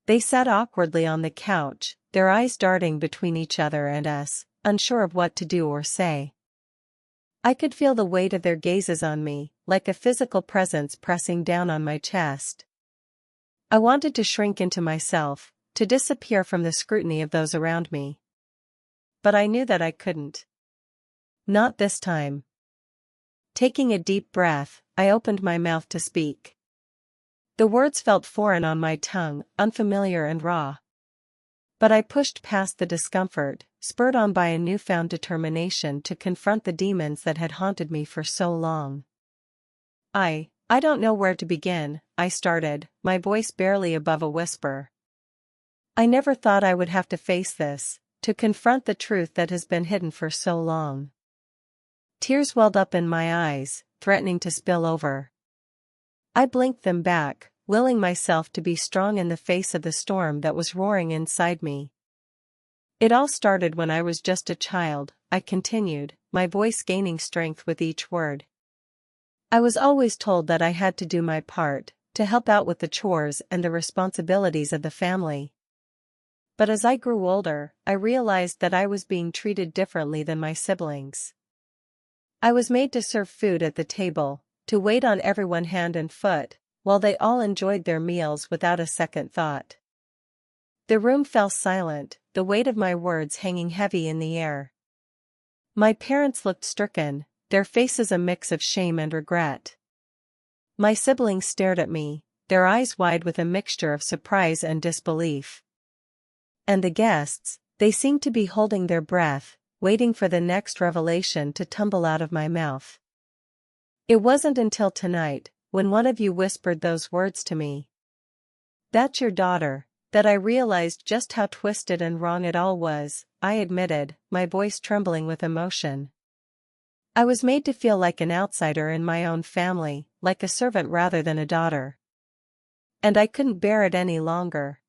They sat awkwardly on the couch, their eyes darting between each other and us, unsure of what to do or say. I could feel the weight of their gazes on me, like a physical presence pressing down on my chest. I wanted to shrink into myself, to disappear from the scrutiny of those around me. But I knew that I couldn't. Not this time. Taking a deep breath, I opened my mouth to speak. The words felt foreign on my tongue, unfamiliar and raw. But I pushed past the discomfort, spurred on by a newfound determination to confront the demons that had haunted me for so long. I don't know where to begin," I started, my voice barely above a whisper. "I never thought I would have to face this, to confront the truth that has been hidden for so long." Tears welled up in my eyes, threatening to spill over. I blinked them back, willing myself to be strong in the face of the storm that was roaring inside me. It all started when I was just a child, I continued, my voice gaining strength with each word. I was always told that I had to do my part, to help out with the chores and the responsibilities of the family. But as I grew older, I realized that I was being treated differently than my siblings. I was made to serve food at the table, to wait on everyone hand and foot, while they all enjoyed their meals without a second thought. The room fell silent, the weight of my words hanging heavy in the air. My parents looked stricken, their faces a mix of shame and regret. My siblings stared at me, their eyes wide with a mixture of surprise and disbelief. And the guests, they seemed to be holding their breath, waiting for the next revelation to tumble out of my mouth. It wasn't until tonight, when one of you whispered those words to me, "That's your daughter," that I realized just how twisted and wrong it all was, I admitted, my voice trembling with emotion. I was made to feel like an outsider in my own family, like a servant rather than a daughter. And I couldn't bear it any longer.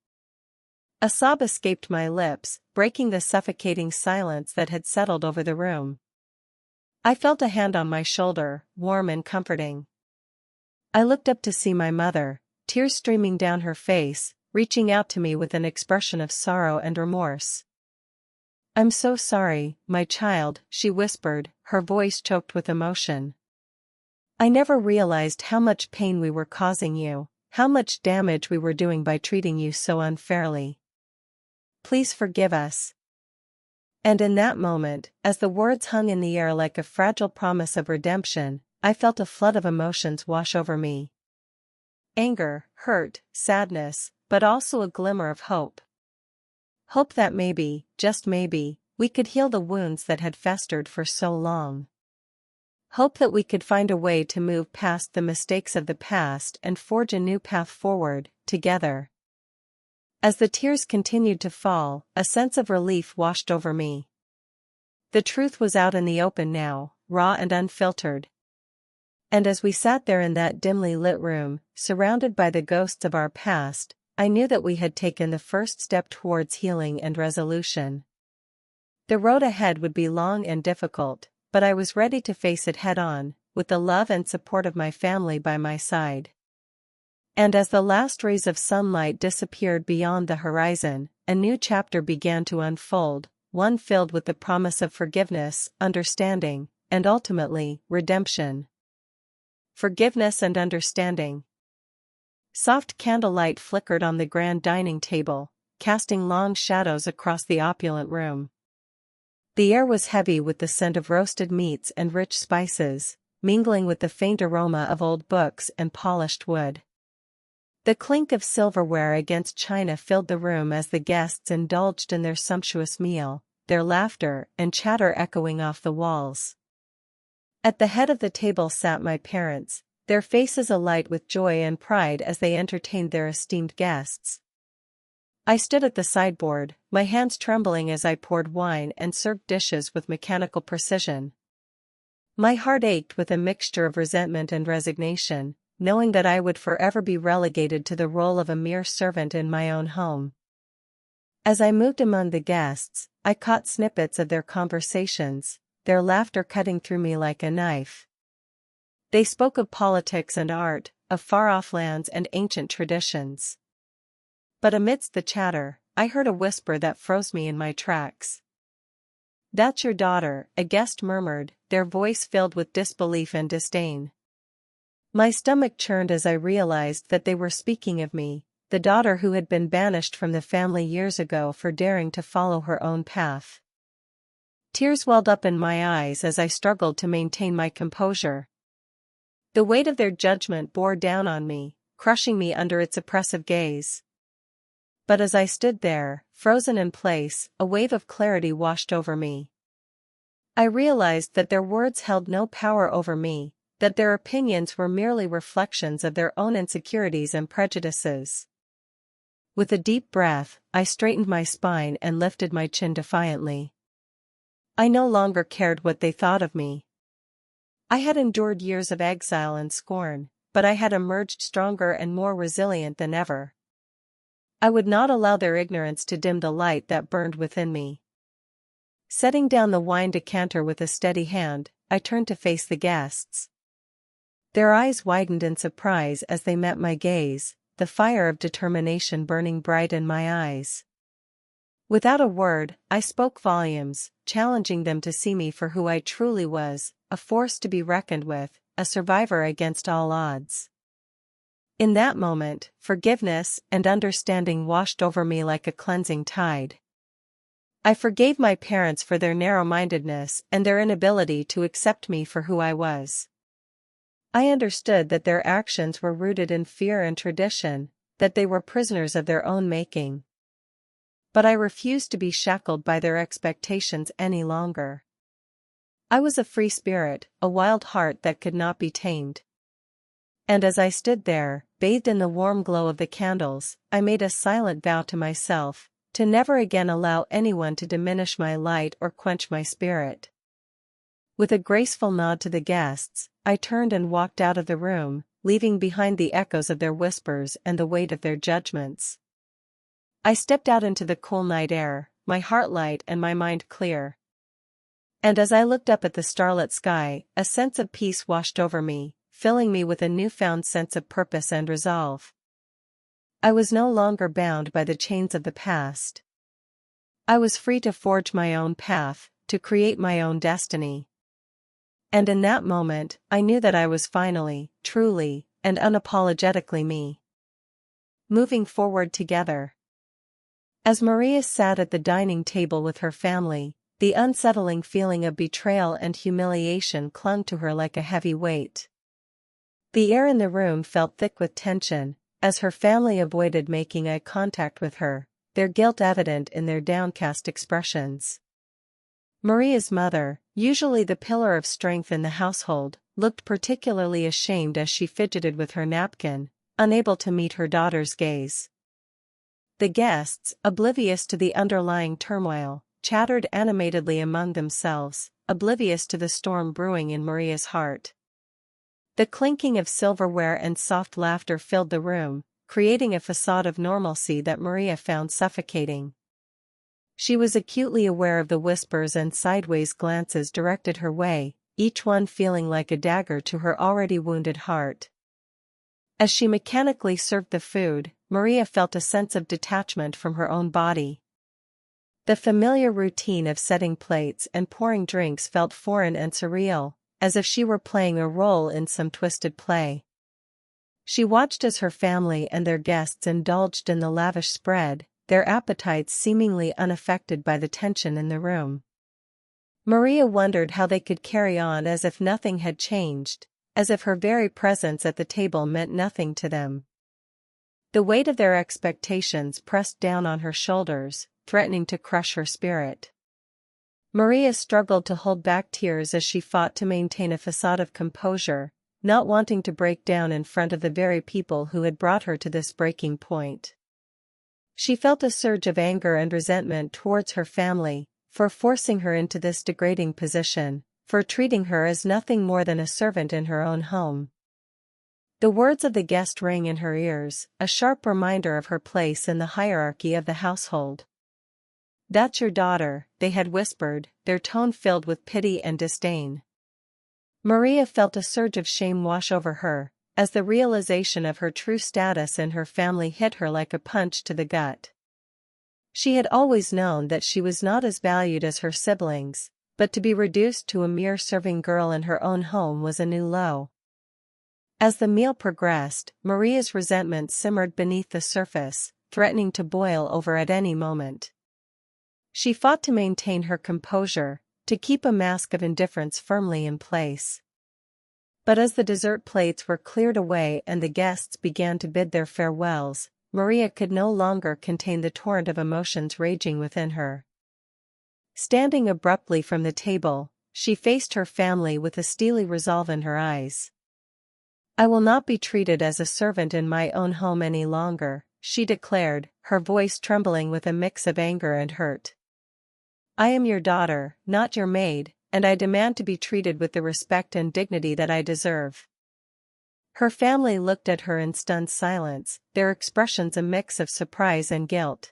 A sob escaped my lips, breaking the suffocating silence that had settled over the room. I felt a hand on my shoulder, warm and comforting. I looked up to see my mother, tears streaming down her face, reaching out to me with an expression of sorrow and remorse. "I'm so sorry, my child," she whispered, her voice choked with emotion. "I never realized how much pain we were causing you, how much damage we were doing by treating you so unfairly. Please forgive us." And in that moment, as the words hung in the air like a fragile promise of redemption, I felt a flood of emotions wash over me. Anger, hurt, sadness, but also a glimmer of hope. Hope that maybe, just maybe, we could heal the wounds that had festered for so long. Hope that we could find a way to move past the mistakes of the past and forge a new path forward, together. As the tears continued to fall, a sense of relief washed over me. The truth was out in the open now, raw and unfiltered. And as we sat there in that dimly lit room, surrounded by the ghosts of our past, I knew that we had taken the first step towards healing and resolution. The road ahead would be long and difficult, but I was ready to face it head-on, with the love and support of my family by my side. And as the last rays of sunlight disappeared beyond the horizon, a new chapter began to unfold, one filled with the promise of forgiveness, understanding, and ultimately, redemption. Forgiveness and understanding. Soft candlelight flickered on the grand dining table, casting long shadows across the opulent room. The air was heavy with the scent of roasted meats and rich spices, mingling with the faint aroma of old books and polished wood. The clink of silverware against china filled the room as the guests indulged in their sumptuous meal, their laughter and chatter echoing off the walls. At the head of the table sat my parents, their faces alight with joy and pride as they entertained their esteemed guests. I stood at the sideboard, my hands trembling as I poured wine and served dishes with mechanical precision. My heart ached with a mixture of resentment and resignation, knowing that I would forever be relegated to the role of a mere servant in my own home. As I moved among the guests, I caught snippets of their conversations, their laughter cutting through me like a knife. They spoke of politics and art, of far-off lands and ancient traditions. But amidst the chatter, I heard a whisper that froze me in my tracks. "That's your daughter," a guest murmured, their voice filled with disbelief and disdain. My stomach churned as I realized that they were speaking of me, the daughter who had been banished from the family years ago for daring to follow her own path. Tears welled up in my eyes as I struggled to maintain my composure. The weight of their judgment bore down on me, crushing me under its oppressive gaze. But as I stood there, frozen in place, a wave of clarity washed over me. I realized that their words held no power over me, that their opinions were merely reflections of their own insecurities and prejudices. With a deep breath, I straightened my spine and lifted my chin defiantly. I no longer cared what they thought of me. I had endured years of exile and scorn, but I had emerged stronger and more resilient than ever. I would not allow their ignorance to dim the light that burned within me. Setting down the wine decanter with a steady hand, I turned to face the guests. Their eyes widened in surprise as they met my gaze, the fire of determination burning bright in my eyes. Without a word, I spoke volumes, challenging them to see me for who I truly was, a force to be reckoned with, a survivor against all odds. In that moment, forgiveness and understanding washed over me like a cleansing tide. I forgave my parents for their narrow-mindedness and their inability to accept me for who I was. I understood that their actions were rooted in fear and tradition, that they were prisoners of their own making. But I refused to be shackled by their expectations any longer. I was a free spirit, a wild heart that could not be tamed. And as I stood there, bathed in the warm glow of the candles, I made a silent vow to myself, to never again allow anyone to diminish my light or quench my spirit. With a graceful nod to the guests, I turned and walked out of the room, leaving behind the echoes of their whispers and the weight of their judgments. I stepped out into the cool night air, my heart light and my mind clear. And as I looked up at the starlit sky, a sense of peace washed over me, filling me with a newfound sense of purpose and resolve. I was no longer bound by the chains of the past. I was free to forge my own path, to create my own destiny. And in that moment, I knew that I was finally, truly, and unapologetically me. Moving forward together. As Maria sat at the dining table with her family, the unsettling feeling of betrayal and humiliation clung to her like a heavy weight. The air in the room felt thick with tension, as her family avoided making eye contact with her, their guilt evident in their downcast expressions. Maria's mother, usually the pillar of strength in the household, looked particularly ashamed as she fidgeted with her napkin, unable to meet her daughter's gaze. The guests, oblivious to the underlying turmoil, chattered animatedly among themselves, oblivious to the storm brewing in Maria's heart. The clinking of silverware and soft laughter filled the room, creating a facade of normalcy that Maria found suffocating. She was acutely aware of the whispers and sideways glances directed her way, each one feeling like a dagger to her already wounded heart. As she mechanically served the food, Maria felt a sense of detachment from her own body. The familiar routine of setting plates and pouring drinks felt foreign and surreal, as if she were playing a role in some twisted play. She watched as her family and their guests indulged in the lavish spread, their appetites seemingly unaffected by the tension in the room. Maria wondered how they could carry on as if nothing had changed, as if her very presence at the table meant nothing to them. The weight of their expectations pressed down on her shoulders, threatening to crush her spirit. Maria struggled to hold back tears as she fought to maintain a facade of composure, not wanting to break down in front of the very people who had brought her to this breaking point. She felt a surge of anger and resentment towards her family, for forcing her into this degrading position, for treating her as nothing more than a servant in her own home. The words of the guest rang in her ears, a sharp reminder of her place in the hierarchy of the household. "That's your daughter," they had whispered, their tone filled with pity and disdain. Maria felt a surge of shame wash over her, as the realization of her true status in her family hit her like a punch to the gut. She had always known that she was not as valued as her siblings, but to be reduced to a mere serving girl in her own home was a new low. As the meal progressed, Maria's resentment simmered beneath the surface, threatening to boil over at any moment. She fought to maintain her composure, to keep a mask of indifference firmly in place. But as the dessert plates were cleared away and the guests began to bid their farewells, Maria could no longer contain the torrent of emotions raging within her. Standing abruptly from the table, she faced her family with a steely resolve in her eyes. "I will not be treated as a servant in my own home any longer," she declared, her voice trembling with a mix of anger and hurt. "I am your daughter, not your maid, and I demand to be treated with the respect and dignity that I deserve." Her family looked at her in stunned silence, their expressions a mix of surprise and guilt.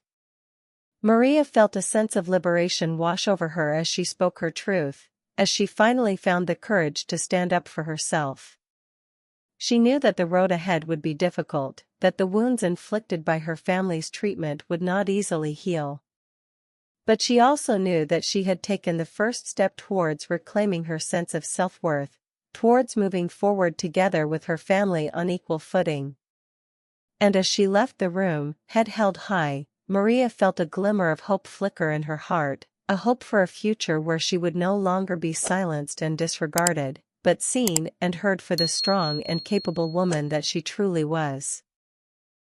Maria felt a sense of liberation wash over her as she spoke her truth, as she finally found the courage to stand up for herself. She knew that the road ahead would be difficult, that the wounds inflicted by her family's treatment would not easily heal. But she also knew that she had taken the first step towards reclaiming her sense of self-worth, towards moving forward together with her family on equal footing. And as she left the room, head held high, Maria felt a glimmer of hope flicker in her heart, a hope for a future where she would no longer be silenced and disregarded, but seen and heard for the strong and capable woman that she truly was.